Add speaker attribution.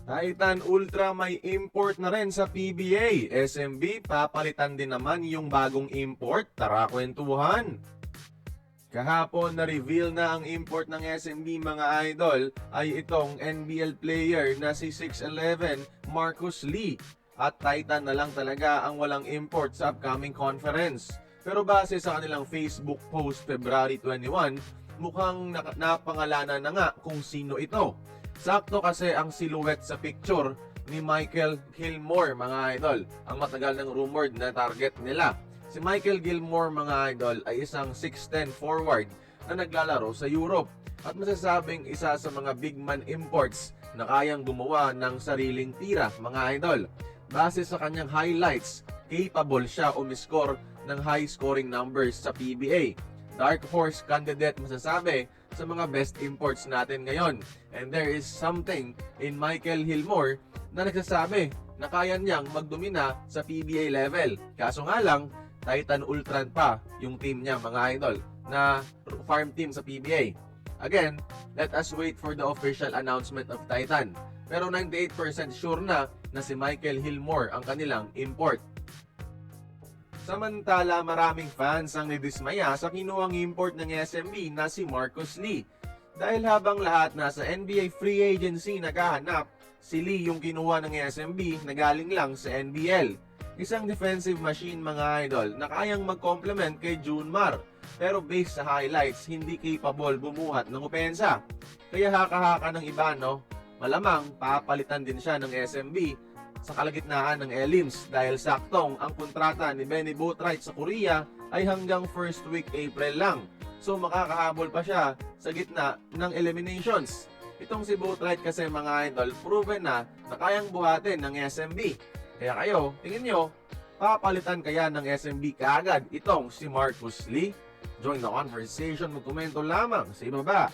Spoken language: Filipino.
Speaker 1: Titan Ultra may import na rin sa PBA. SMB, papalitan din naman yung bagong import. Tara kwentuhan! Kahapon na-reveal na ang import ng SMB mga idol ay itong NBL player na si 6'11 Marcus Lee. At Titan na lang talaga ang walang import sa upcoming conference. Pero base sa kanilang Facebook post February 21, mukhang napangalanan na nga kung sino ito. Sakto kasi ang silhouette sa picture ni Michael Gilmore mga idol, ang matagal ng rumored na target nila. Si Michael Gilmore mga idol ay isang 6'10 forward na naglalaro sa Europe at masasabing isa sa mga big man imports na kayang gumawa ng sariling tira mga idol. Base sa kanyang highlights, capable siya umiscore ng high scoring numbers sa PBA. Dark horse candidate masasabi sa mga best imports natin ngayon. And there is something in Michael Gilmore na nagsasabi na kaya niyang magdomina sa PBA level. Kaso nga lang, Titan Ultra pa yung team niya mga idol na farm team sa PBA. Again, let us wait for the official announcement of Titan. Pero 98% sure na si Michael Gilmore ang kanilang import. Samantala, maraming fans ang nidismaya sa kinuhang import ng SMB na si Marcus Lee. Dahil habang lahat nasa NBA free agency naghahanap, si Lee yung kinuha ng SMB na galing lang sa NBL. Isang defensive machine mga idol na kayang mag-complement kay Junmar. Pero based sa highlights, hindi capable bumuhat ng opensa. Kaya haka-haka ng iba malamang papalitan din siya ng SMB sa kalagitnaan ng Elims dahil saktong ang kontrata ni Benny Boatwright sa Korea ay hanggang first week April lang. So makakahabol pa siya sa gitna ng eliminations. Itong si Boatwright kasi mga idol, proven na kayang buhatin ng SMB. Kaya kayo, tingin nyo, papalitan kaya ng SMB kaagad itong si Marcus Lee? Join the conversation, magkomento lamang sa ibaba.